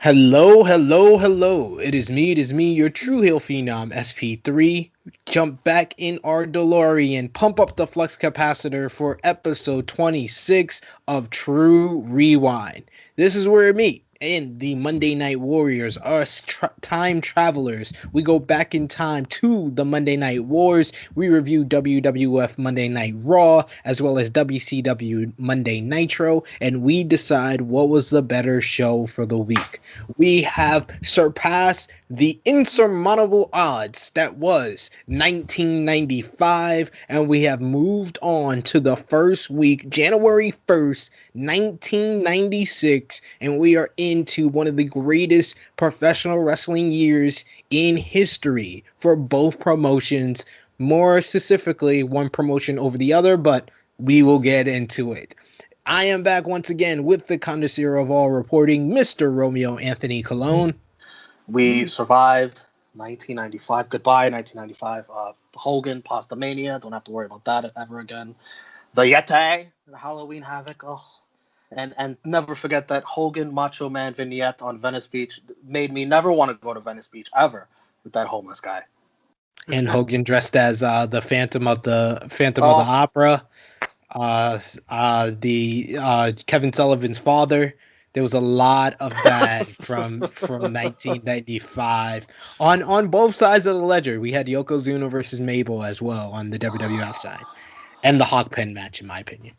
Hello, hello, hello. It is me, your true heel phenom, SP3. Jump back in our DeLorean, pump up the flux capacitor for episode 26 of Tru Rewind. This is where we meet and the Monday Night Warriors, us time travelers. We go back in time to the Monday Night Wars. We review WWF Monday Night Raw as well as WCW Monday Nitro, and we decide what was the better show for the week. We have surpassed the insurmountable odds that was 1995, and we have moved on to the first week, January 1st, 1996, and we are into one of the greatest professional wrestling years in history for both promotions, more specifically one promotion over the other, but we will get into it. I am back once again with the connoisseur of all reporting, Mr. Romeo Anthony Colon. We survived 1995. Goodbye, 1995. Hogan, Pastamania. Don't have to worry about that ever again. The Yeti, the Halloween Havoc. Oh, and never forget that Hogan Macho Man vignette on Venice Beach made me never want to go to Venice Beach ever with that homeless guy. And Hogan dressed as the Phantom of the Opera. Kevin Sullivan's father. There was a lot of that from 1995 on both sides of the ledger. We had Yokozuna versus Mabel as well on the WWF side, and the Hawk Pen match, in my opinion.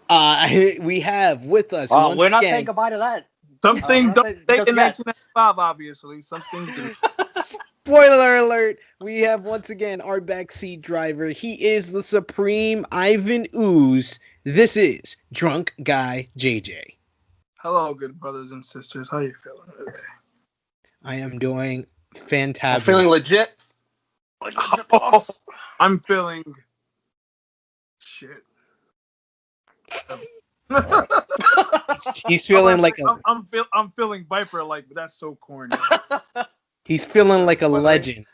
We have with us. We're not saying goodbye to that. Something don't stay in 1995, obviously. Something do. Spoiler alert, we have once again our backseat driver. He is the supreme Ivan Ooze. This is Drunk Guy JJ. Hello, good brothers and sisters. How you feeling today? I am doing fantastic. I'm feeling legit. Boss. I'm feeling shit. He's feeling like I'm feeling Viper-like, but that's so corny. He's feeling like a legend,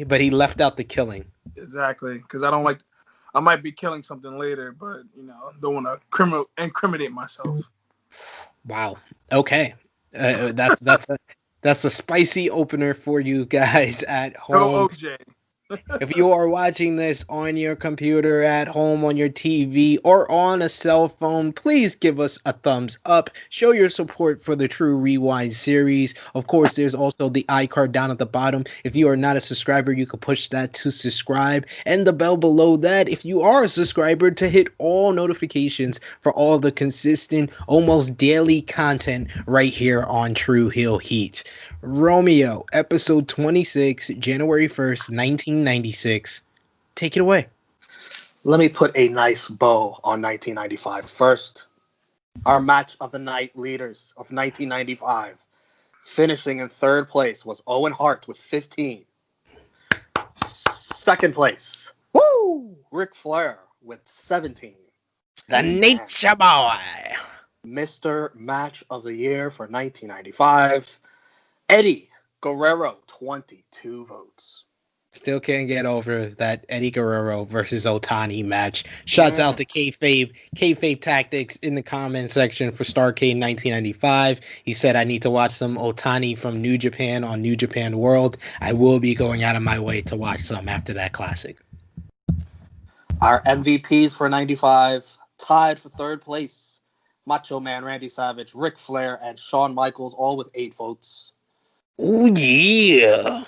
but he left out the killing. Exactly, because I might be killing something later, but don't want to incriminate myself. Wow. Okay. That's a spicy opener for you guys at home. Go OJ. If you are watching this on your computer, at home, on your TV, or on a cell phone, please give us a thumbs up. Show your support for the Tru Rewind series. Of course, there's also the iCard down at the bottom. If you are not a subscriber, you can push that to subscribe. And the bell below that, if you are a subscriber, to hit all notifications for all the consistent, almost daily content right here on Tru Heel Heat. Romeo, episode 26, January 1st, 1996. Take it away. Let me put a nice bow on 1995. First, our match of the night leaders of 1995. Finishing in third place was Owen Hart with 15. Second place, Ric Flair with 17. The Nature Boy. Mr. Match of the Year for 1995. Eddie Guerrero, 22 votes. Still can't get over that Eddie Guerrero versus Otani match. Shouts out to Kayfabe Tactics in the comment section for Starrcade 1995. He said, I need to watch some Otani from New Japan on New Japan World. I will be going out of my way to watch some after that classic. Our MVPs for 95, tied for third place. Macho Man, Randy Savage, Ric Flair, and Shawn Michaels, all with 8 votes. Oh, yeah.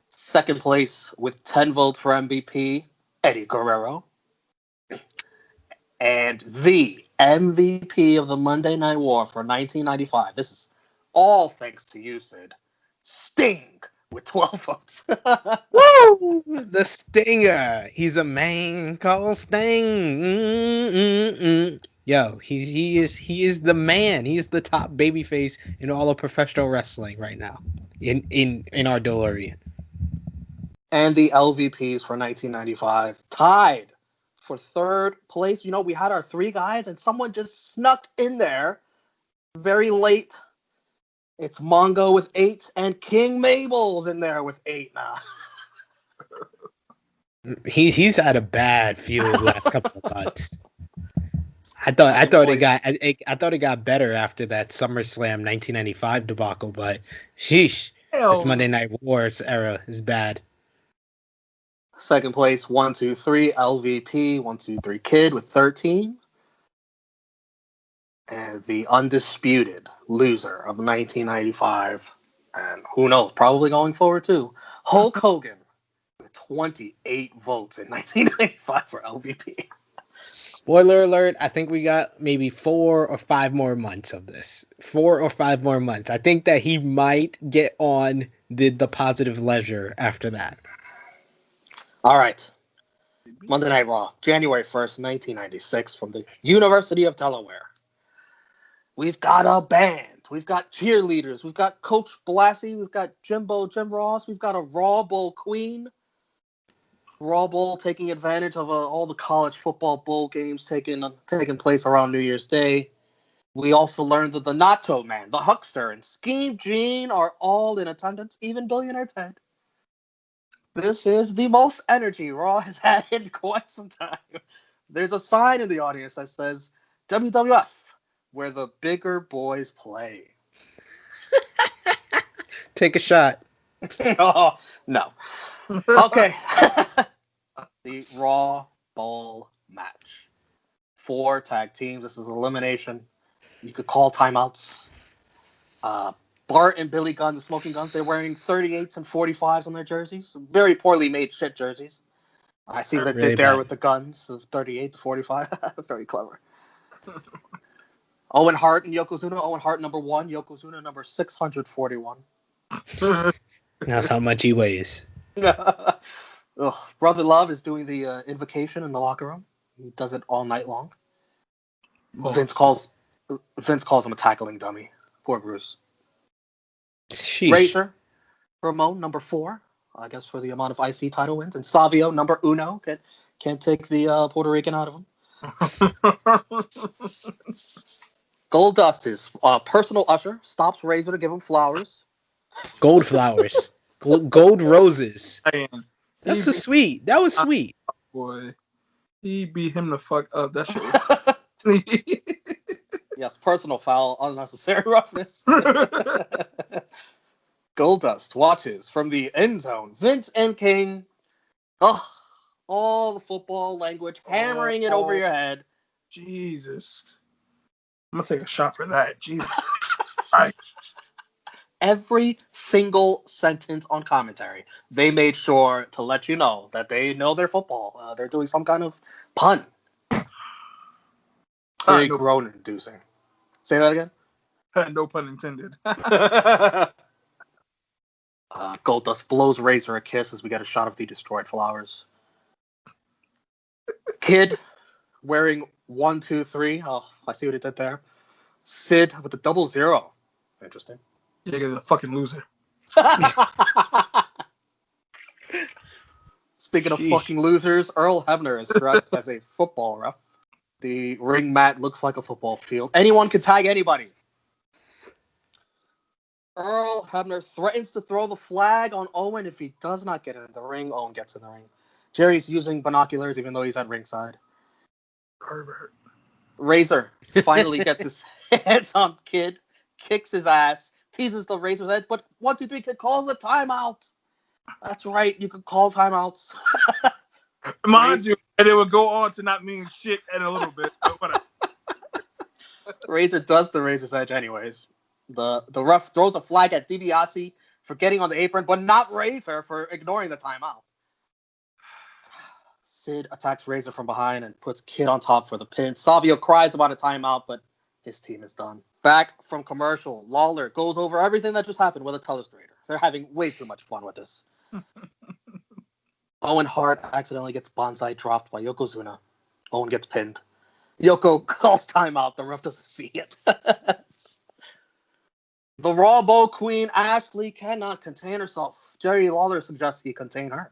Second place with 10 votes for MVP, Eddie Guerrero. And the MVP of the Monday Night War for 1995. This is all thanks to you, Sid. Sting with 12 votes. Woo! The Stinger. He's a man called Sting. Yo, he is the man. He is the top babyface in all of professional wrestling right now. In our DeLorean. And the LVPs for 1995 tied for third place. We had our 3 guys, and someone just snuck in there very late. It's Mongo with 8, and King Mabel's in there with 8 now. He's had a bad few last couple of months. I thought Second I thought it got better after that SummerSlam 1995 debacle, but sheesh, this Hell Monday no. Night Wars era is bad. Second place, 1-2-3 LVP, 1-2-3 Kid with 13. And the undisputed loser of 1995, and who knows, probably going forward too, Hulk Hogan with 28 votes in 1995 for LVP. Spoiler alert, I think we got maybe 4 or 5 more months of this. 4 or 5 more months. I think that he might get on the positive leisure after that. All right. Monday Night Raw, January 1st, 1996, from the University of Delaware. We've got a band. We've got cheerleaders. We've got Coach Blassie. We've got Jim Ross. We've got a Raw Bowl queen. Raw Bowl taking advantage of all the college football bowl games taking place around New Year's Day. We also learned that the Macho Man, the Huckster, and Scheme Gene are all in attendance, even Billionaire Ted. This is the most energy Raw has had in quite some time. There's a sign in the audience that says WWF, where the bigger boys play. Take a shot. Oh, no. Okay. The Raw Bowl match. 4 tag teams. This is elimination. You could call timeouts. Bart and Billy Gunn, the Smoking Guns, they're wearing 38s and 45s on their jerseys. Very poorly made shit jerseys. I see what they Really did there bad. with the guns of 38 to 45. Very clever. Owen Hart and Yokozuna. Owen Hart number 1, Yokozuna number 641. That's how much he weighs. Ugh. Brother Love is doing the invocation in the locker room. He does it all night long. Vince calls him a tackling dummy. Poor Bruce. Sheesh. Razor Ramon number 4, I guess for the amount of IC title wins, and Savio number uno. Can't take the Puerto Rican out of him. Goldust is personal usher, stops Razor to give him flowers. Gold flowers. Gold roses. Man, That's so sweet. That was sweet. boy, he beat him the fuck up. That shit was funny. Yes, personal foul, unnecessary roughness. Goldust watches from the end zone. Vince and King. Oh, all the football language, hammering it over your head. Jesus. I'm going to take a shot for that. Jesus. Right. Every single sentence on commentary, they made sure to let you know that they know their football. They're doing some kind of pun. Very groan-inducing. Say that again? No pun intended. Goldust blows Razor a kiss as we get a shot of the destroyed flowers. Kid wearing 1, 2, 3. Oh, I see what he did there. Sid with the 00. Interesting. Yeah, he's a fucking loser. Speaking of fucking losers, Earl Hebner is dressed as a football ref. The ring mat looks like a football field. Anyone can tag anybody. Earl Hebner threatens to throw the flag on Owen if he does not get in the ring. Owen gets in the ring. Jerry's using binoculars even though he's at ringside. Pervert. Razor finally gets his hands on Kid, kicks his ass, teases the Razor's head, but 1, 2, 3 Kid calls a timeout. That's right, you can call timeouts. Mind you, and it would go on to not mean shit in a little bit, but whatever. Razor does the Razor's Edge anyways. The ref throws a flag at DiBiase for getting on the apron, but not Razor for ignoring the timeout. Sid attacks Razor from behind and puts Kid on top for the pin. Savio cries about a timeout, but his team is done. Back from commercial, Lawler goes over everything that just happened with a telestrator. They're having way too much fun with this. Owen Hart accidentally gets bonsai dropped by Yokozuna. Owen gets pinned. Yoko calls timeout. The ref doesn't see it. The Raw Bowl Queen, Ashley, cannot contain herself. Jerry Lawler suggests he contain her.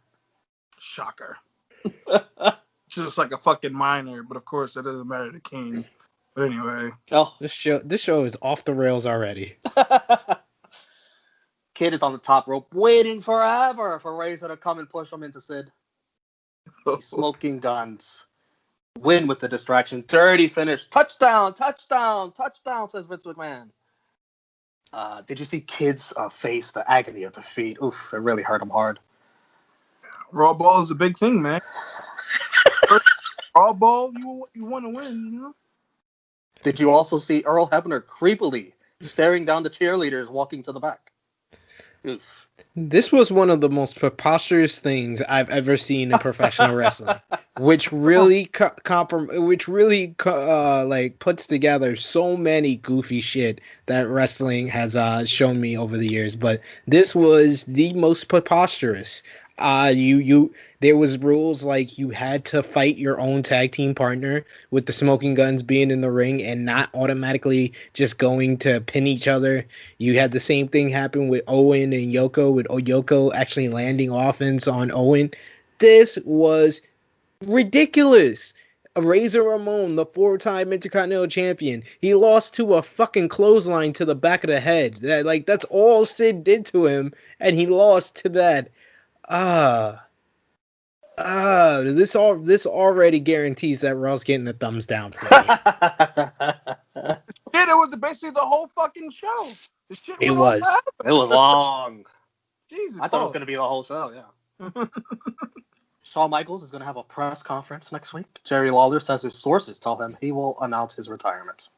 Shocker. She's just like a fucking minor, but of course that doesn't matter to King. But anyway. Oh. This show is off the rails already. Kid is on the top rope, waiting forever for Razor to come and push him into Sid. Smoking Guns Win with the distraction. Dirty finish. Touchdown, touchdown, touchdown, says Vince McMahon. Did you see Kid's face, the agony of defeat? Oof, it really hurt him hard. Raw ball is a big thing, man. Raw ball, you want to win, you know? Did you also see Earl Hebner creepily staring down the cheerleaders walking to the back? Oof. This was one of the most preposterous things I've ever seen in professional wrestling, which really puts together so many goofy shit that wrestling has shown me over the years. But this was the most preposterous. There was rules like you had to fight your own tag team partner with the smoking guns being in the ring and not automatically just going to pin each other. You had the same thing happen with Owen and Yoko, with Yoko actually landing offense on Owen. This was ridiculous. Razor Ramon, the 4-time Intercontinental Champion, he lost to a fucking clothesline to the back of the head. That's all Sid did to him, and he lost to that. This already guarantees that Raw's getting a thumbs down for me. Yeah, that was basically the whole fucking show. It was. It was long. Jesus. I thought it was going to be the whole show, yeah. Shawn Michaels is going to have a press conference next week. Jerry Lawler says his sources tell him he will announce his retirement.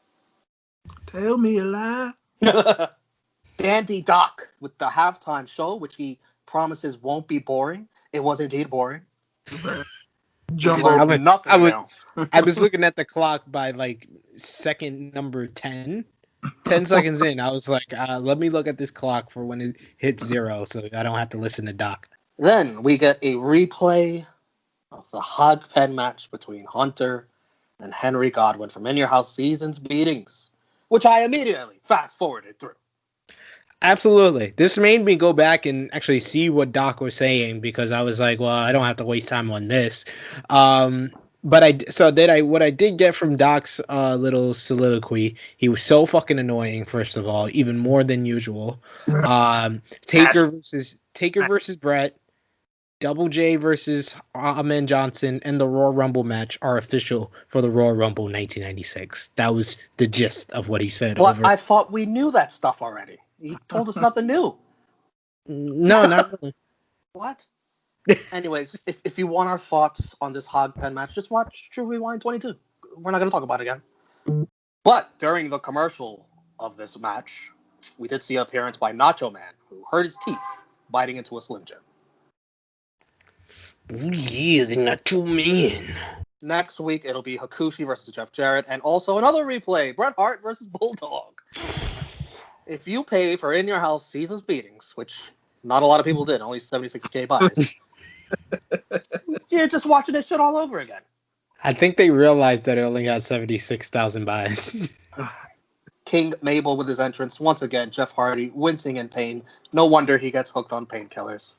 Tell me a lie. Dandy Doc with the halftime show, which he promises won't be boring. It was indeed boring. Jumbo. I was looking at the clock by second number 10. 10 seconds in, I was like, let me look at this clock for when it hits 0 so I don't have to listen to Doc. Then we get a replay of the hog pen match between Hunter and Henry Godwinn from In Your House Seasons Beatings, which I immediately fast-forwarded through. Absolutely. This made me go back and actually see what Doc was saying because I was like, well, I don't have to waste time on this. What I did get from Doc's little soliloquy, he was so fucking annoying, first of all, even more than usual. Taker versus Brett, Double J versus Ahmed Johnson, and the Royal Rumble match are official for the Royal Rumble 1996. That was the gist of what he said. But I thought we knew that stuff already. He told us nothing new. No, not really. What? Anyways, if you want our thoughts on this hog pen match, just watch Tru Rewind 22. We're not going to talk about it again. But during the commercial of this match, we did see an appearance by Macho Man, who hurt his teeth biting into a Slim Jim. Oh yeah, the Macho Man. Next week, it'll be Hakushi versus Jeff Jarrett, and also another replay, Bret Hart versus Bulldog. If you pay for In Your House Seasons Beatings, which not a lot of people did, only 76K buys, you're just watching this shit all over again. I think they realized that it only got 76,000 buys. King Mabel with his entrance. Once again, Jeff Hardy wincing in pain. No wonder he gets hooked on painkillers.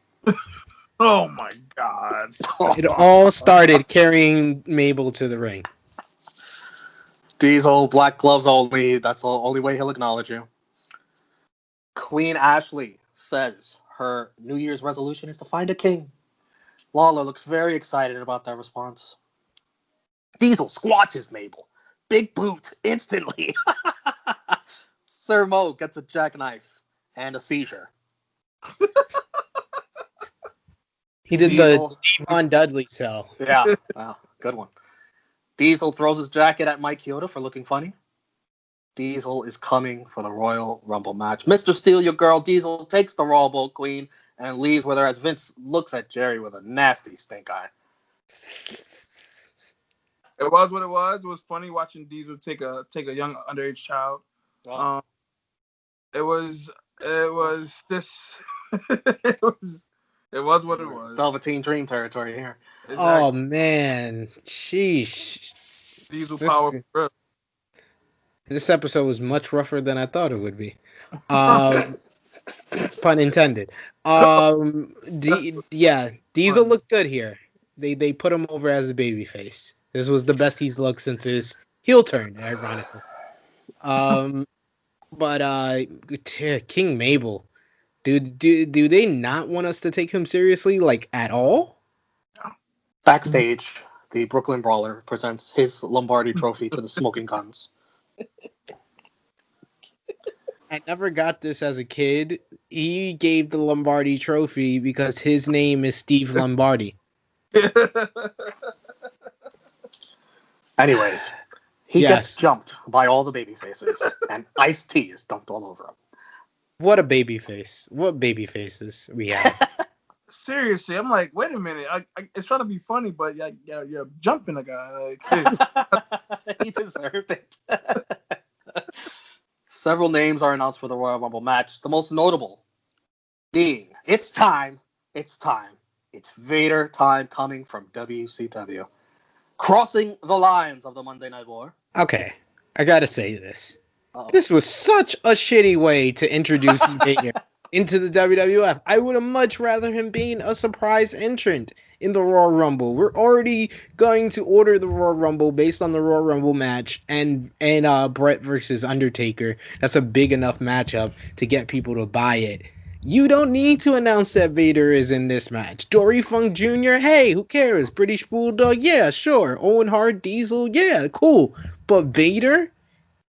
Oh my God. It all started carrying Mabel to the ring. Diesel, black gloves only. That's the only way he'll acknowledge you. Queen Ashley says her New Year's resolution is to find a king. Lawler looks very excited about that response. Diesel squashes Mabel. Big boot instantly. Sir Mo gets a jackknife and a seizure. He did Diesel. The Devon Dudley cell. Yeah, wow, good one. Diesel throws his jacket at Mike Chioda for looking funny. Diesel is coming for the Royal Rumble match. Mr. Steal Your Girl, Diesel takes the Raw Bowl Queen and leaves with her as Vince looks at Jerry with a nasty stink eye. It was what it was. It was funny watching Diesel take a young underage child. Oh. It was this. It was what it was. Velveteen Dream territory here. Exactly. Oh man, sheesh. Diesel power. This episode was much rougher than I thought it would be. Pun intended. Diesel looked good here. They put him over as a babyface. This was the best he's looked since his heel turn, ironically. But King Mabel, do they not want us to take him seriously, like, at all? Backstage, the Brooklyn Brawler presents his Lombardi trophy to the Smoking Guns. I never got this as a kid. He gave the Lombardi trophy because his name is Steve Lombardi. Anyways, he gets jumped by all the baby faces, and iced tea is dumped all over him. What a baby face. What baby faces we have. Seriously, I'm like, wait a minute. It's trying to be funny, but you're jumping a guy. Like, he deserved it. Several names are announced for the Royal Rumble match. The most notable being, it's Vader time coming from WCW. Crossing the lines of the Monday Night War. Okay, I gotta say this. This was such a shitty way to introduce Vader into the WWF. I would have much rather him being a surprise entrant in the Royal Rumble. We're already going to order the Royal Rumble based on the Royal Rumble match and Brett versus Undertaker. That's a big enough matchup to get people to buy it. You don't need to announce that Vader is in this match. Dory Funk Jr., hey, who cares? British Bulldog, yeah, sure. Owen Hart, Diesel, yeah, cool. But Vader?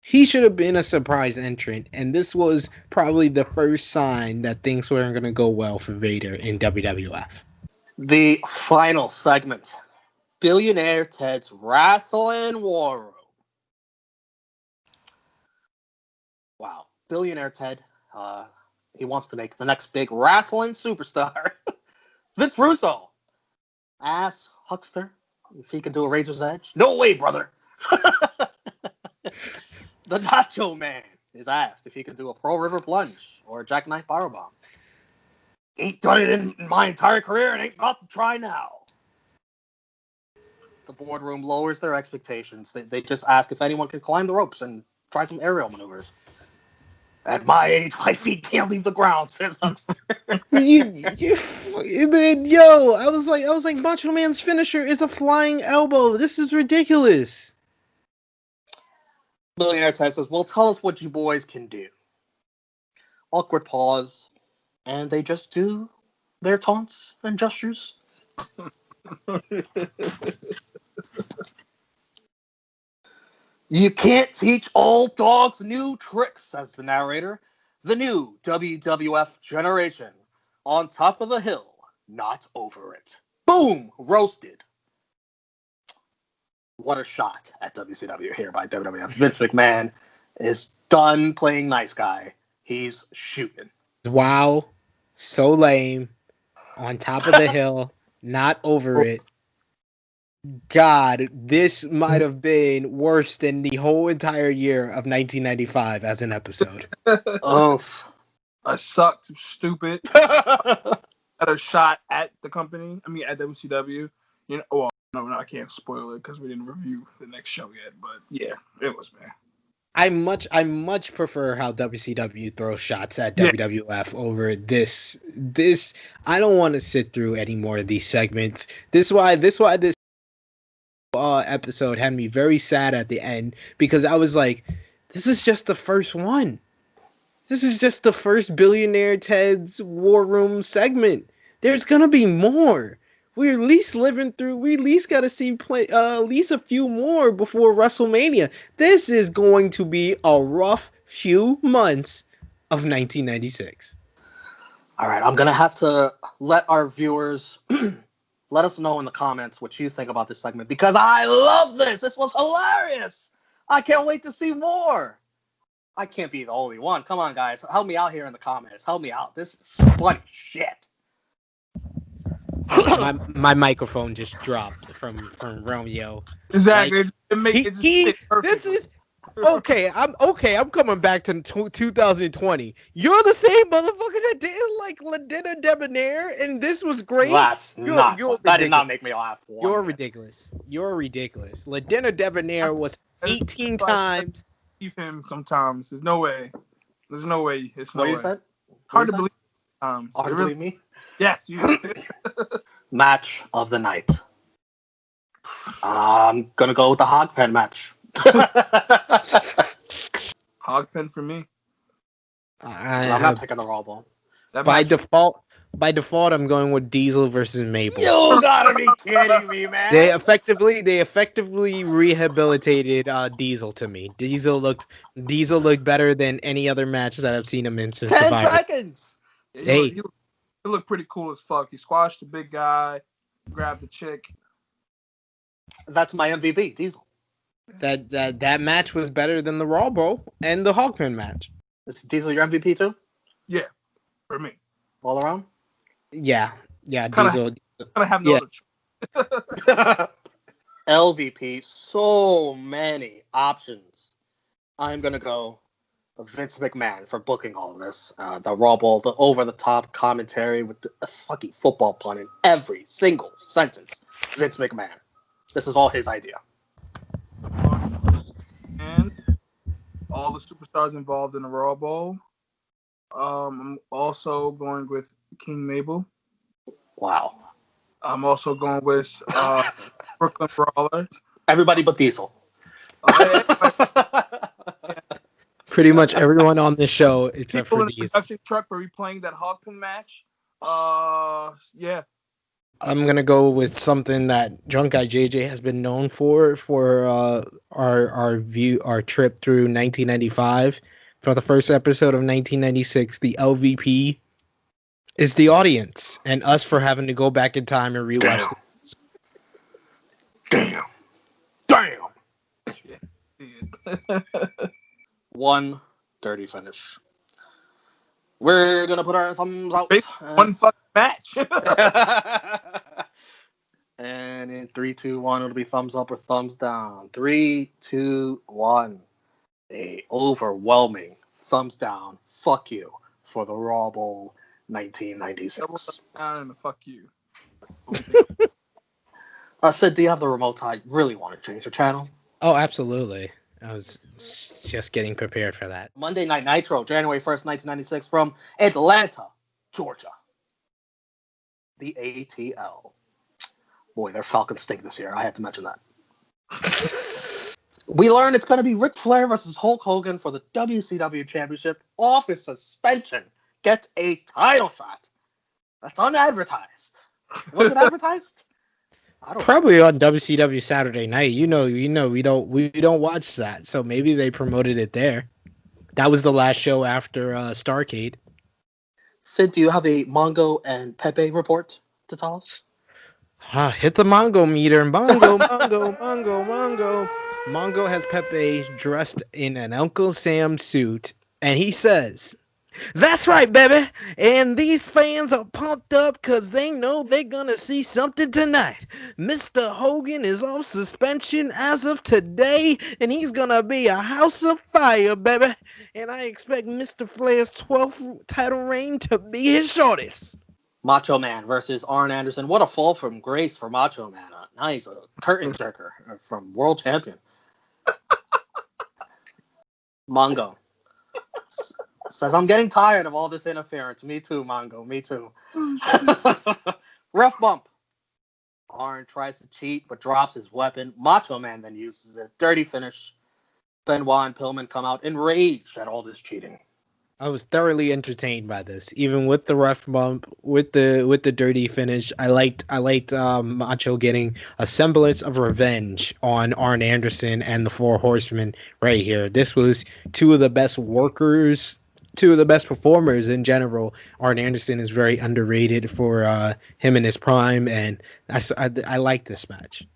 He should have been a surprise entrant, and this was probably the first sign that things weren't going to go well for Vader in WWF. The final segment. Billionaire Ted's Wrestling War Room. Wow. Billionaire Ted, he wants to make the next big wrestling superstar. Vince Russo asks Huckster if he can do a Razor's Edge. No way, brother. The Macho Man is asked if he can do a Pearl River Plunge or a Jackknife Powerbomb. Ain't done it in my entire career and ain't about to try now. The boardroom lowers their expectations. They just ask if anyone can climb the ropes and try some aerial maneuvers. At my age, my feet can't leave the ground, says Huckster. I was like, Macho Man's finisher is a flying elbow. This is ridiculous. Billionaire Ted says, well, tell us what you boys can do. Awkward pause, and they just do their taunts and gestures. You can't teach old dogs new tricks, says the narrator. The new WWF generation. On top of the hill, not over it. Boom! Roasted. What a shot at WCW here by WWF. Vince McMahon is done playing nice guy. He's shooting. Wow. So lame. On top of the hill, not over it. God, this might have been worse than the whole entire year of 1995 as an episode. Oh. I sucked. Stupid. Had a shot at the company. I mean, at WCW. You know, well, no, I can't spoil it because we didn't review the next show yet. But yeah, it was bad. I much prefer how WCW throws shots at WWF over this. I don't want to sit through any more of these segments. This episode had me very sad at the end because I was like, this is just the first one. This is just the first Billionaire Ted's War Room segment. There's gonna be more. We at least got to see at least a few more before WrestleMania. This is going to be a rough few months of 1996. All right, I'm going to have to let our viewers let us know in the comments what you think about this segment because I love this. This was hilarious. I can't wait to see more. I can't be the only one. Come on, guys. Help me out here in the comments. Help me out. This is funny shit. my microphone just dropped from Romeo. Exactly. This is okay. I'm coming back to 2020. You're the same motherfucker that didn't like Ladina Debonair, and this was great. That did not make me laugh. You're ridiculous. Ladina Debonair was 18 times. Believe him sometimes. There's no way. It's no way. What you said? Hard to believe. Hard to believe me? Yes, you. Match of the night. I'm gonna go with the Hogpen match. Hogpen for me. I'm not picking the Raw ball. By default, By default, I'm going with Diesel versus Mabel. You gotta be kidding me, man. They effectively rehabilitated Diesel to me. Diesel looked better than any other match that I've seen him in since 10 Survivor. seconds. Yeah, Hey. he looked pretty cool as fuck. He squashed the big guy, grabbed the chick. That's my MVP, Diesel. That match was better than the Raw Bowl and the Hawkman match. Is Diesel your MVP too? Yeah, for me. All around? Yeah, Kinda- Diesel. I have no Yeah. other choice. LVP, so many options. I'm gonna go Vince McMahon for booking all of this. The Raw Bowl, the over-the-top commentary with the fucking football pun in every single sentence. Vince McMahon. This is all his idea. And all the superstars involved in the Raw Bowl. I'm also going with King Mabel. Wow. I'm also going with Brooklyn Brawler. Everybody but Diesel. Pretty much everyone on this show except People for in the Diesel. production truck for replaying that Hawkman match. Yeah. I'm gonna go with something that Drunk Guy JJ has been known for our trip through 1995. For the first episode of 1996, the LVP is the audience and us for having to go back in time and rewatch. Damn. Yeah. One dirty finish. We're gonna put our thumbs out. One fucking match. And in 3, 2, 1, it'll be thumbs up or thumbs down. 3, 2, 1. A overwhelming thumbs down. Fuck you for the Raw Bowl 1996. And fuck you. Sid, do you have the remote? I really want to change the channel. Oh, absolutely. I was just getting prepared for that. Monday Night Nitro, January 1st, 1996, from Atlanta, Georgia. The ATL. Boy, their Falcons stink this year. I had to mention that. We learn it's going to be Ric Flair versus Hulk Hogan for the WCW Championship. Off his suspension. Gets a title shot. That's unadvertised. Was it advertised? I don't Probably on WCW Saturday Night. You know, we don't watch that, so maybe they promoted it there. That was the last show after Starrcade. Sid, do you have a Mongo and Pepe report to tell us? Hit the Mongo meter. Mongo. Mongo has Pepe dressed in an Uncle Sam suit, and he says, "That's right, baby. And these fans are pumped up because they know they're going to see something tonight. Mr. Hogan is off suspension as of today, and he's going to be a house of fire, baby. And I expect Mr. Flair's 12th title reign to be his shortest." Macho Man versus Arn Anderson. What a fall from grace for Macho Man. Nice. A curtain jerker from World Champion. Mongo says, "I'm getting tired of all this interference." Me too, Mongo. Me too. Ref bump. Arn tries to cheat but drops his weapon. Macho Man then uses a dirty finish. Benoit and Pillman come out enraged at all this cheating. I was thoroughly entertained by this, even with the ref bump, with the dirty finish. I liked Macho getting a semblance of revenge on Arn Anderson and the Four Horsemen right here. This was two of the best workers, two of the best performers in general. Arn Anderson is very underrated for him in his prime, and I like this match.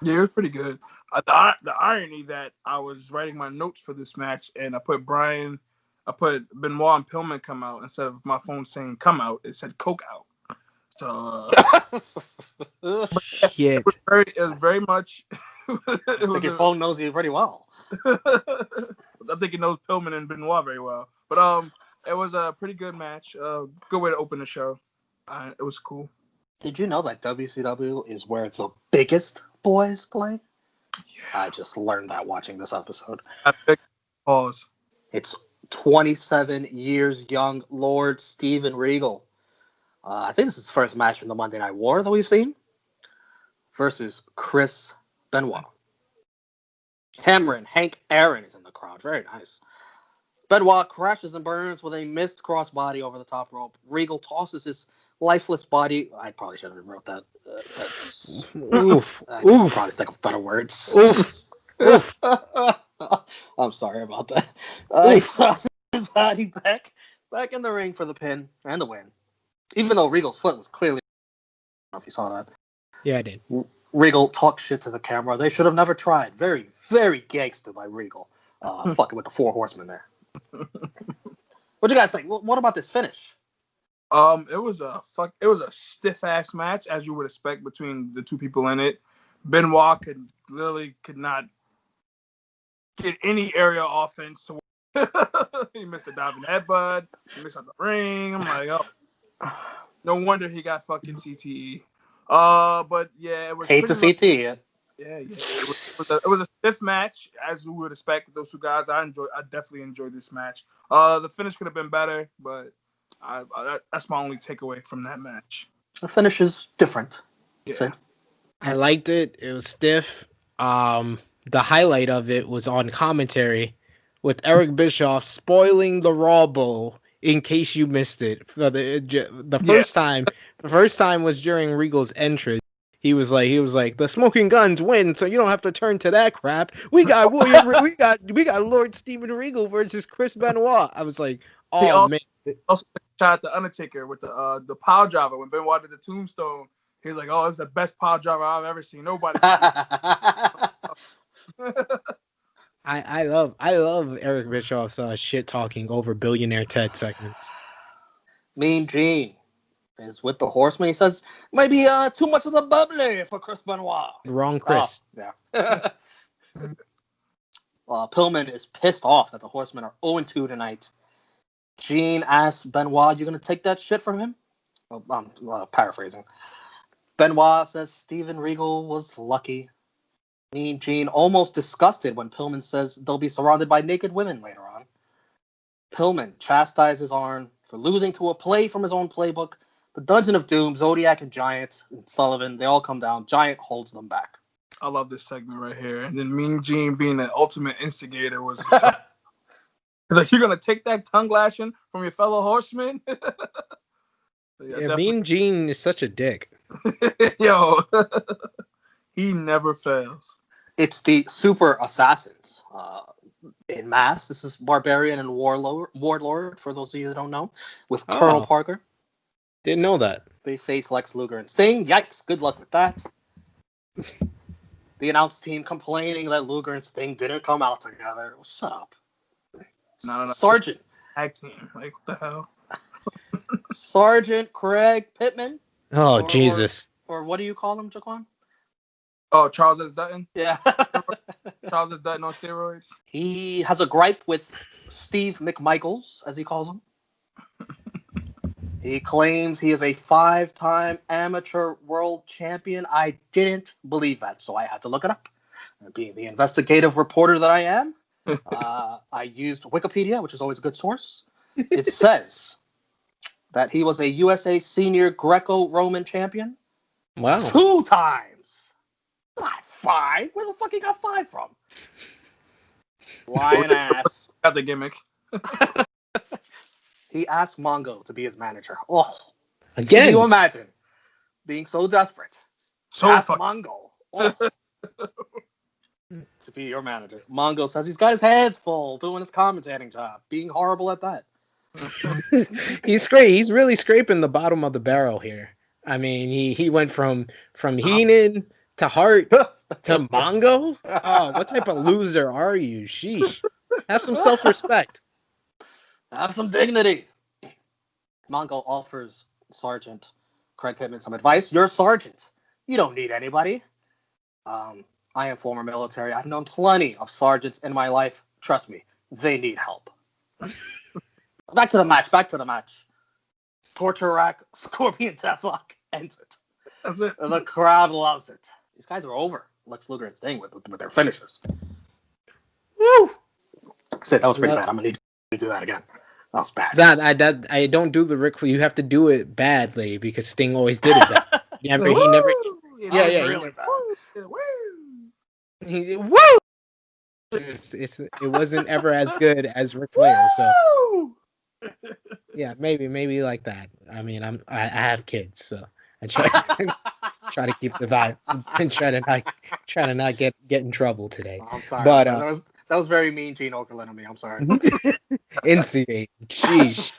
Yeah, it was pretty good. The irony that I was writing my notes for this match, and I put Benoit and Pillman come out instead of my phone saying come out. It said Coke out. So Shit. it was very much. I think your phone knows you pretty well. I think it knows Pillman and Benoit very well. But it was a pretty good match. Good way to open the show. It was cool. Did you know that WCW is where the biggest boys play? Yeah. I just learned that watching this episode. Pause. It's 27 years young Lord Steven Regal. I think this is his first match from the Monday Night War that we've seen. Versus Chris Benoit. Cameron, Hank Aaron is in the crowd. Very nice. Benoit crashes and burns with a missed crossbody over the top rope. Regal tosses his lifeless body. I probably should have wrote that. I could probably think of better words. Oof. I'm sorry about that. He tosses his body back in the ring for the pin and the win. Even though Regal's foot was clearly, I don't know if you saw that. Yeah, I did. Regal talks shit to the camera. They should have never tried. Very, very gangster by Regal. Fucking with the 4 horsemen there. What do you guys think? What about this finish? It was a stiff ass match, as you would expect between the two people in it. Benoit could not get any aerial offense to work. He missed a diving headbutt. He missed out the ring. I'm like, oh, no wonder he got fucking CTE. But yeah, it was. Hate to CTE it. Yeah. It was a stiff match, as you would expect with those two guys. I definitely enjoyed this match. The finish could have been better, but that's my only takeaway from that match. The finish is different. Yeah. So. I liked it. It was stiff. The highlight of it was on commentary with Eric Bischoff spoiling the Raw Bowl in case you missed it. The first time was during Regal's entrance. He was like, the Smoking Guns win, so you don't have to turn to that crap. We got we got Lord Steven Regal versus Chris Benoit. I was like, man. Also shot at the Undertaker with the pile driver when Benoit did the tombstone. He's like, oh, it's the best pile driver I've ever seen. Nobody. I love Eric Bischoff's shit talking over Billionaire Ted segments. Mean Gene is with the Horseman. He says maybe too much of the bubbly for Chris Benoit. Wrong Chris. Yeah. Pillman is pissed off that the Horsemen are 0-2 tonight. Gene asks Benoit, "You gonna take that shit from him?" Oh, I'm paraphrasing. Benoit says Steven Regal was lucky. Mean Gene almost disgusted when Pillman says they'll be surrounded by naked women later on. Pillman chastises Arn for losing to a play from his own playbook. The Dungeon of Doom, Zodiac and Giant and Sullivan, they all come down. Giant holds them back. I love this segment right here. And then Mean Gene being the ultimate instigator was like, you're going to take that tongue lashing from your fellow horsemen? Yeah, Mean Gene is such a dick. Yo, he never fails. It's the Super Assassins in mass. This is Barbarian and Warlord, for those of you that don't know, with Colonel Parker. Didn't know that. They face Lex Luger and Sting. Yikes, good luck with that. The announce team complaining that Luger and Sting didn't come out together. Shut up. No. Sergeant. Tag team. Like, what the hell? Sergeant Craig Pittman. Oh, Jesus. Or what do you call him, Jaquan? Oh, Charles S. Dutton? Yeah. Charles S. Dutton on steroids? He has a gripe with Steve McMichaels, as he calls him. He claims he is a 5-time amateur world champion. I didn't believe that, so I had to look it up. And being the investigative reporter that I am, I used Wikipedia, which is always a good source. It says that he was a USA Senior Greco-Roman champion. Wow. 2 times. Not 5. Where the fuck he got 5 from? Lying ass. Got the gimmick. He asked Mongo to be his manager. Oh. Again. Can you imagine being so desperate? Ask Mongo. Oh. To be your manager. Mongo says he's got his hands full doing his commentating job, being horrible at that. He's really scraping the bottom of the barrel here. I mean, he went from Heenan to Hart to Mongo. Oh, what type of loser are you? Sheesh. Have some self-respect. Have some dignity. Mongo offers Sergeant Craig Pittman some advice. You're a sergeant. You don't need anybody. I am former military. I've known plenty of sergeants in my life. Trust me, they need help. Back to the match. Torture rack, Scorpion Deathlock ends it. That's it. The crowd loves it. These guys are over Lex Luger and Sting with their finishers. Woo! Sid, that was pretty bad. I'm going to need to do that again. That was bad. I don't do the Ric Flair. You have to do it badly because Sting always did it bad. He never. Really bad. He's woo. it wasn't ever as good as Ric Flair. So yeah, maybe like that. I mean, I have kids, so I try to keep the vibe and try to not get in trouble today. I'm sorry. But That was very mean, Gene Okerlund of me. I'm sorry. instigate, sheesh,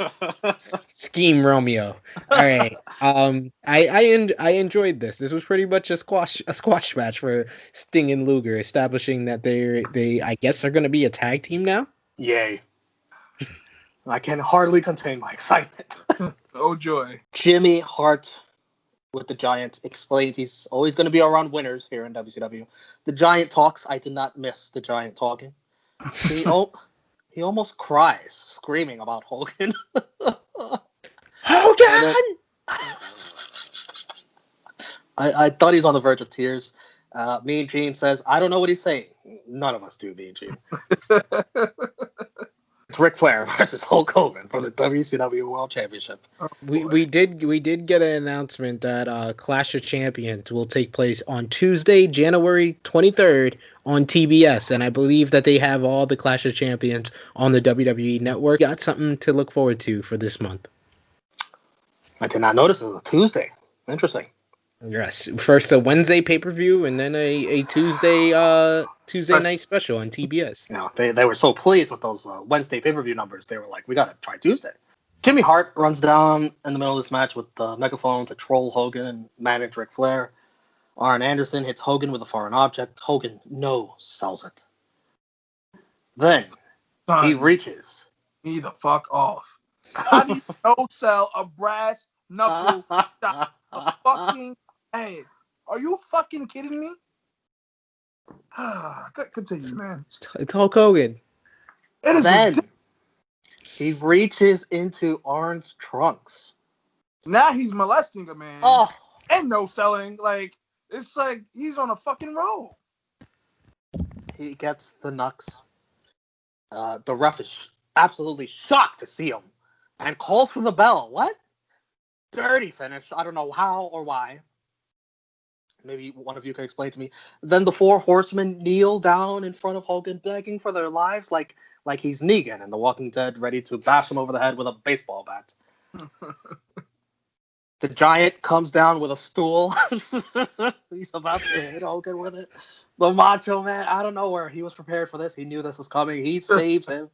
scheme Romeo. All right. I enjoyed this. This was pretty much a squash match for Sting and Luger, establishing that they I guess are going to be a tag team now. Yay! I can hardly contain my excitement. Oh joy! Jimmy Hart with the Giant explains he's always going to be around winners here in WCW. The Giant talks. I did not miss the Giant talking. He almost cries, screaming about Hogan. Hogan! I thought he was on the verge of tears. Mean Gene says, I don't know what he's saying. None of us do, Mean Gene. It's Ric Flair versus Hulk Hogan for the WCW World Championship. We did get an announcement that Clash of Champions will take place on Tuesday, January 23rd on TBS, and I believe that they have all the Clash of Champions on the WWE Network. Got something to look forward to for this month. I did not notice it was a Tuesday. Interesting. Yes, first a Wednesday pay-per-view and then a Tuesday night special on TBS. You know, they were so pleased with those Wednesday pay-per-view numbers. They were like, we got to try Tuesday. Jimmy Hart runs down in the middle of this match with the megaphone to troll Hogan and manage Ric Flair. Arn Anderson hits Hogan with a foreign object. Hogan sells it. Then he reaches. Me the fuck off. How do you no-sell a brass knuckle shot? A fucking head. Are you fucking kidding me? Continue, man. It's Hulk Hogan. It is then he reaches into Arn's trunks. Now he's molesting a man. Oh. And no selling. Like, it's like he's on a fucking roll. He gets the knucks. The ref is absolutely shocked to see him and calls for the bell. What? Dirty finish. I don't know how or why. Maybe one of you can explain to me. Then the four horsemen kneel down in front of Hogan, begging for their lives, like he's Negan in The Walking Dead, ready to bash him over the head with a baseball bat. The Giant comes down with a stool. He's about to hit Hogan with it. The Macho Man, I don't know where he was prepared for this. He knew this was coming. He saves him.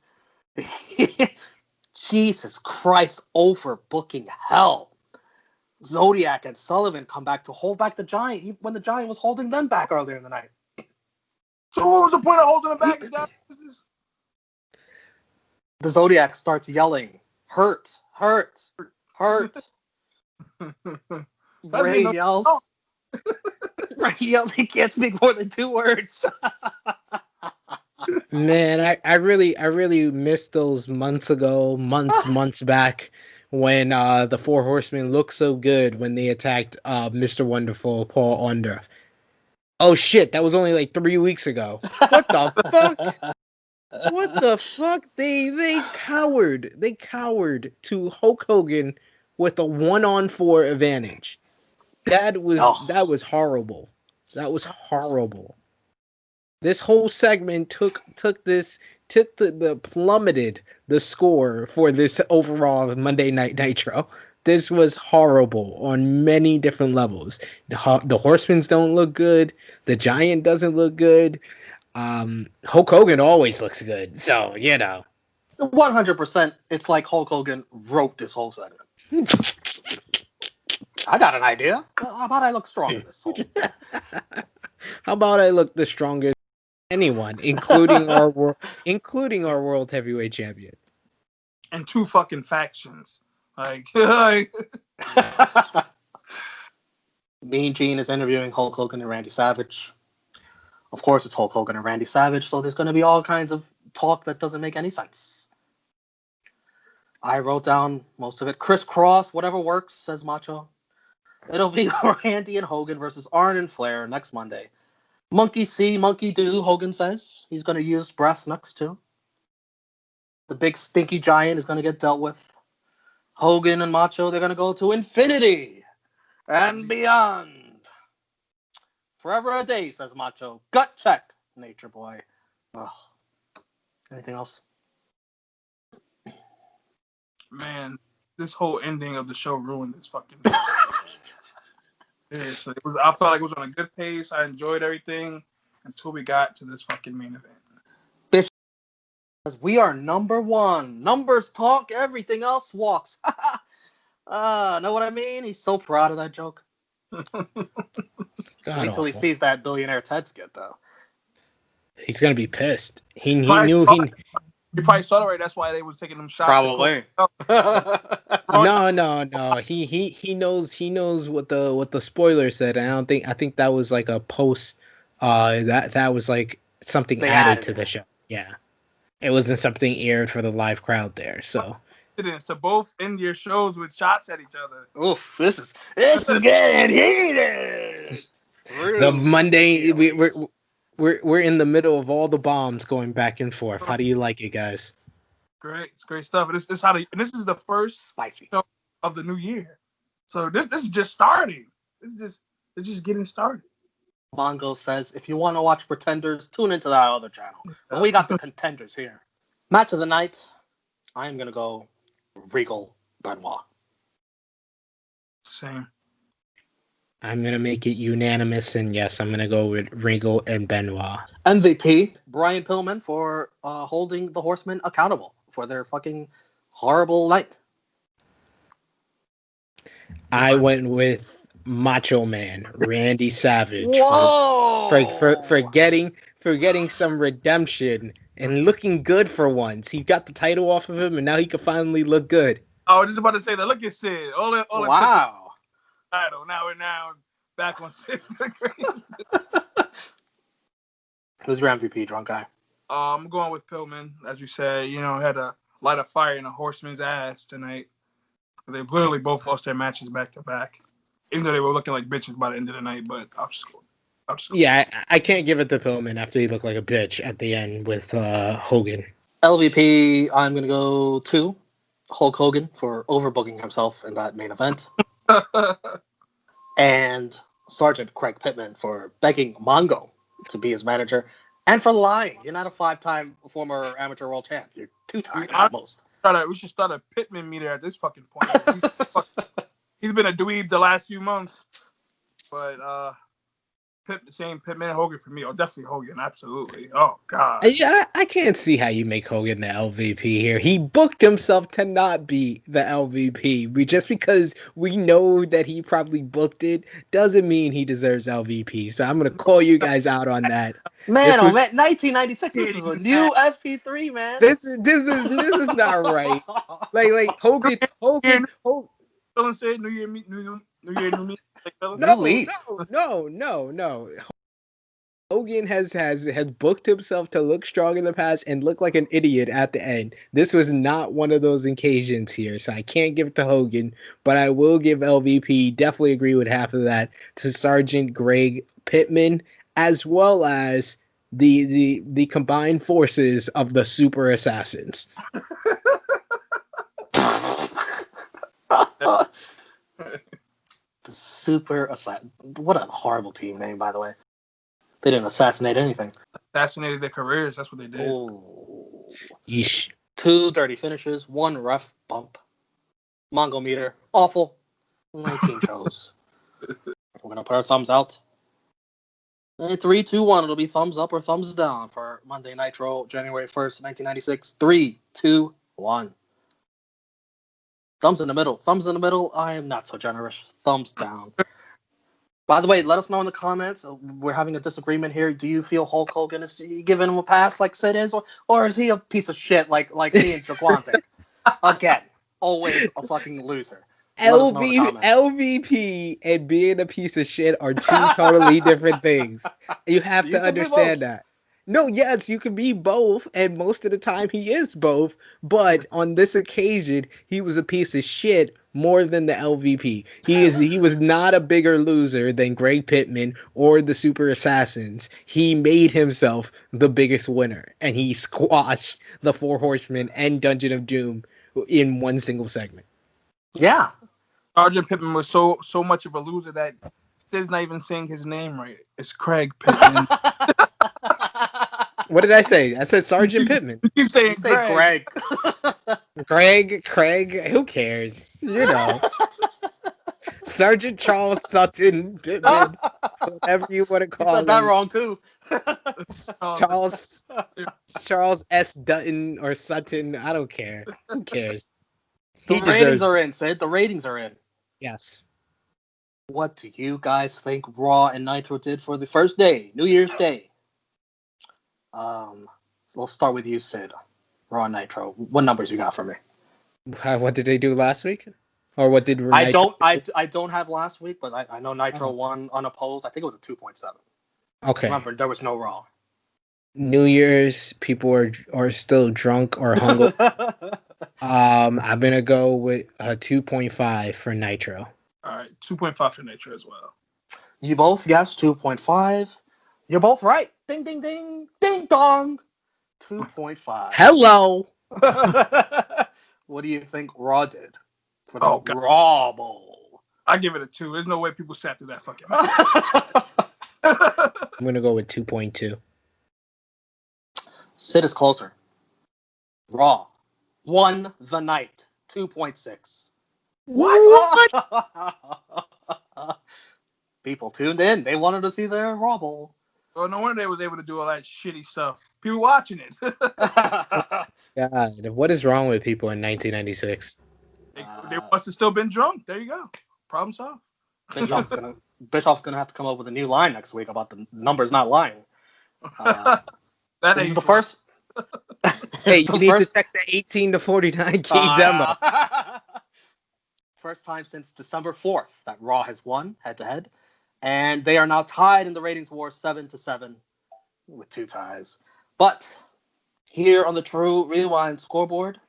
Jesus Christ, overbooking hell. Zodiac and Sullivan come back to hold back the Giant when the Giant was holding them back earlier in the night. So what was the point of holding him back? The Zodiac starts yelling, hurt, hurt, hurt. Ray yells. Ray yells he can't speak more than 2 words. Man, I really missed those months back when the Four Horsemen looked so good when they attacked Mr. Wonderful, Paul Orndorff. Oh shit, that was only like 3 weeks ago. What the fuck? What the fuck? They cowered. They cowered to Hulk Hogan with a 1-on-4 advantage. That was horrible. That was horrible. This whole segment plummeted the score for this overall Monday Night Nitro. This was horrible on many different levels. The Horsemen don't look good. The Giant doesn't look good. Hulk Hogan always looks good. So, you know. 100%. It's like Hulk Hogan wrote this whole segment. I got an idea. How about I look strong in this whole? How about I look the strongest anyone, including our world heavyweight champion. And 2 fucking factions. Like Mean Gene is interviewing Hulk Hogan and Randy Savage. Of course, it's Hulk Hogan and Randy Savage, so there's going to be all kinds of talk that doesn't make any sense. I wrote down most of it. Crisscross, whatever works, says Macho. It'll be Randy and Hogan versus Arn and Flair next Monday. Monkey see, monkey do, Hogan says. He's going to use brass knucks too. The big stinky Giant is going to get dealt with. Hogan and Macho, they're going to go to infinity and beyond. Forever a day, says Macho. Gut check, Nature Boy. Ugh. Anything else? Man, this whole ending of the show ruined this fucking. Yeah, so I felt like it was on a good pace. I enjoyed everything until we got to this fucking main event. Because we are number one. Numbers talk, everything else walks. Know what I mean? He's so proud of that joke. Wait till he sees that Billionaire Ted skit, though. He's gonna be pissed. He probably knew saw it right. That's why they was taking them shots. Probably. No. He knows what the spoiler said. I think that was like a post. That was like something added to the show. Yeah, it wasn't something aired for the live crowd there. So. To both end your shows with shots at each other. Oof, this is getting heated. The Monday we're in the middle of all the bombs going back and forth. How do you like it, guys? Great, it's great stuff. And this is the first spicy show of the new year. So this is just starting. It's just getting started. Mongo says, if you want to watch Pretenders, tune into that other channel. But we got the contenders here. Match of the night. I am gonna go Regal Benoit. Same. I'm going to make it unanimous, and yes, I'm going to go with Regal and Benoit. MVP, Brian Pillman, for holding the Horsemen accountable for their fucking horrible night. I went with Macho Man, Randy Savage. Whoa! For getting some redemption and looking good for once. He got the title off of him, and now he can finally look good. I was just about to say that. Look at Sid. Wow. Title. Now we're back on 6 degrees. Who's your MVP, drunk guy? I'm going with Pillman, as you said. Had a light of fire in a Horseman's ass tonight. They literally both lost their matches back to back, even though they were looking like bitches by the end of the night. But I'll just go. Yeah, I can't give it to Pillman after he looked like a bitch at the end with Hogan. LVP, I'm gonna go to Hulk Hogan for overbooking himself in that main event. And Sergeant Craig Pittman for begging Mongo to be his manager and for lying. You're not a 5-time former amateur world champ. You're 2-time at most. We should start a Pittman meter at this fucking point. He's been a dweeb the last few months. But same Pittman and Hogan for me. Oh, definitely Hogan. Absolutely. Oh, God. Yeah, I can't see how you make Hogan the LVP here. He booked himself to not be the LVP. Just because we know that he probably booked it doesn't mean he deserves LVP. So I'm going to call you guys out on that. Man, 1996, this is a new SP3, man. This is not right. Like Hogan. Someone said New Year, New Me. No. Hogan has booked himself to look strong in the past and look like an idiot at the end. This was not one of those occasions here, so I can't give it to Hogan, but I will give LVP, definitely agree with half of that, to Sergeant Greg Pittman, as well as the combined forces of the Super Assassins. The Super Assassin. What a horrible team name, by the way. They didn't assassinate anything. Assassinated their careers. That's what they did. Oh. Yeesh. 2 dirty finishes, 1 ref bump. Mongo meter. Awful. 19 shows. We're going to put our thumbs out. 3, 2, 1. It'll be thumbs up or thumbs down for Monday Nitro, January 1st, 1996. 3, 2, 1. Thumbs in the middle. Thumbs in the middle. I am not so generous. Thumbs down. By the way, let us know in the comments. We're having a disagreement here. Do you feel Hulk Hogan is giving him a pass like Sid is, or is he a piece of shit like me and Jaquante? Again, always a fucking loser. LVP and being a piece of shit are 2 totally different things. You have to understand that. No, yes, you can be both, and most of the time he is both, but on this occasion, he was a piece of shit more than the LVP. He was not a bigger loser than Greg Pittman or the Super Assassins. He made himself the biggest winner, and he squashed the 4 Horsemen and Dungeon of Doom in one single segment. Yeah. Sergeant Pittman was so much of a loser that Sid's not even saying his name right. It's Craig Pittman. What did I say? I said Sergeant Pittman. You keep saying You say Greg. Craig, who cares? You know. Sergeant Charles Sutton Pittman, whatever you want to You call said that him. wrong too. Charles S. Dutton or Sutton, I don't care. Who cares? The ratings are in, Sid. The ratings are in. Yes. What do you guys think Raw and Nitro did for the first day, New Year's Day? So we'll start with you, Sid. Raw and Nitro. What numbers you got for me? What did they do last week? Or what did I Nitro don't have last week, but I know Nitro won unopposed. I think it was a 2.7. Okay. Remember, there was no Raw. New Year's, people are still drunk or hungover. I'm gonna go with a 2.5 for Nitro. All right, 2.5 for Nitro as well. You both guessed 2.5. You're both right. Ding, ding, ding, ding, dong. 2.5. Hello. What do you think Raw did for the God. Raw Bowl? I give it a 2. There's no way people sat through that fucking. I'm gonna go with 2.2. Sid is closer. Raw won the night. 2.6. What? People tuned in. They wanted to see their Raw Bowl. Well, no wonder they was able to do all that shitty stuff. People watching it. God, what is wrong with people in 1996? They must have still been drunk. There you go. Problem solved. Bischoff's gonna have to come up with a new line next week about the numbers not lying. This is the first. Hey, you need to check the 18 to 49 key demo. First time since December 4th that Raw has won head-to-head. And they are now tied in the ratings war 7-7 with 2 ties. But here on the Tru Rewind scoreboard,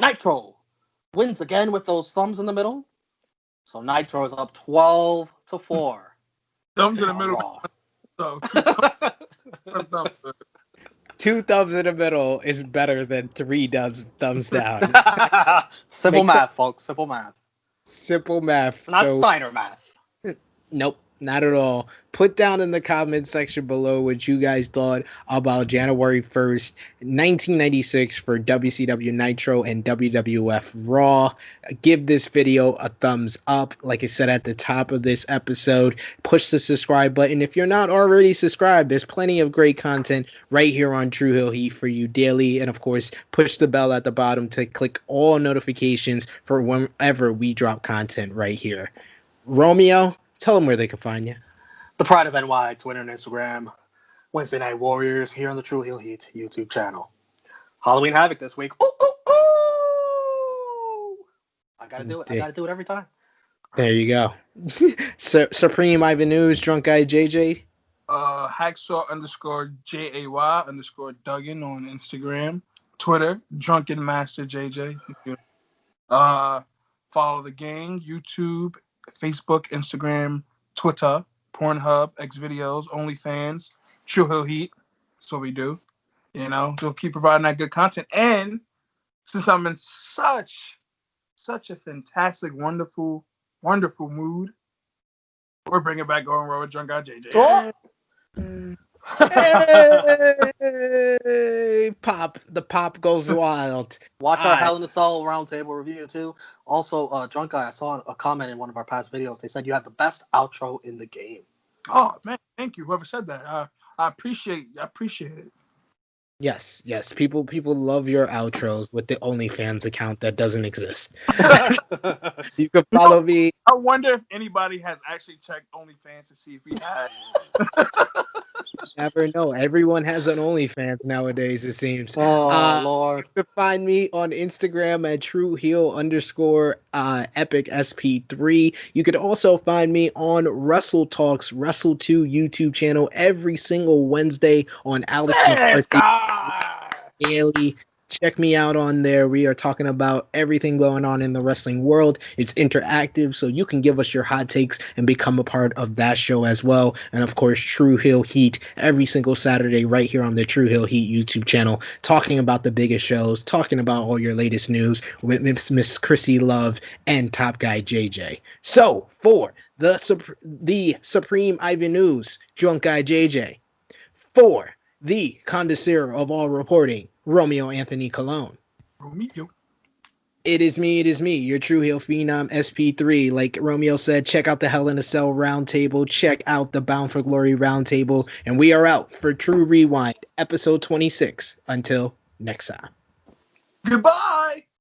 Nitro wins again with those thumbs in the middle. So Nitro is up 12-4. Thumbs in the middle. So, 2 thumbs in the middle is better than 3 thumbs down. Simple math, folks. Simple math. Simple math. Not Steiner math. Nope, not at all. Put down in the comment section below what you guys thought about January 1st, 1996 for WCW Nitro and WWF Raw. Give this video a thumbs up. Like I said at the top of this episode, push the subscribe button. If you're not already subscribed, there's plenty of great content right here on Tru Heel Heat for you daily. And of course, push the bell at the bottom to click all notifications for whenever we drop content right here. Romeo, tell them where they can find you. The Pride of NY, Twitter and Instagram. Wednesday Night Warriors here on the Tru Heel Heat YouTube channel. Halloween Havoc this week. Ooh, ooh, ooh! I gotta do it. I gotta do it every time. There you go. Supreme Ivan News, Drunk Guy JJ. Hacksaw _JAY _ Duggan on Instagram. Twitter, Drunken Master JJ. Follow the gang, YouTube, Facebook, Instagram, Twitter, Pornhub, Xvideos, OnlyFans, Tru Heel Heat. That's what we do. You know, we'll keep providing that good content. And since I'm in such a fantastic, wonderful mood, we're bringing back Going Raw with Drunk Guy JJ. Oh! Hey, pop. The pop goes wild. Watch our Hell in a Cell roundtable review too. Also, Drunk Guy, I saw a comment in one of our past videos. They said you had the best outro in the game. Oh man, thank you. Whoever said that, I appreciate it. Yes. People love your outros with the OnlyFans account that doesn't exist. You can follow me. I wonder if anybody has actually checked OnlyFans to see if we have. Never know. Everyone has an OnlyFans nowadays, it seems. Oh, Lord. You can find me on Instagram at TruHeel_Epic SP3. You could also find me on Wrestle Talks Wrestle 2 YouTube channel every single Wednesday on Alex Daily. Check me out on there. We are talking about everything going on in the wrestling world. It's interactive, so you can give us your hot takes and become a part of that show as well. And of course, Tru Heel Heat every single Saturday right here on the Tru Heel Heat YouTube channel, talking about the biggest shows, talking about all your latest news with Miss Chrissy Love and Top Guy JJ. So for the Supreme Ivan News, Drunk Guy JJ. For the connoisseur of all reporting, Romeo Anthony Cologne. Romeo. It is me, your True Heel Phenom SP3. Like Romeo said, check out the Hell in a Cell Roundtable, check out the Bound for Glory Roundtable, and we are out for Tru Rewind, episode 26. Until next time. Goodbye.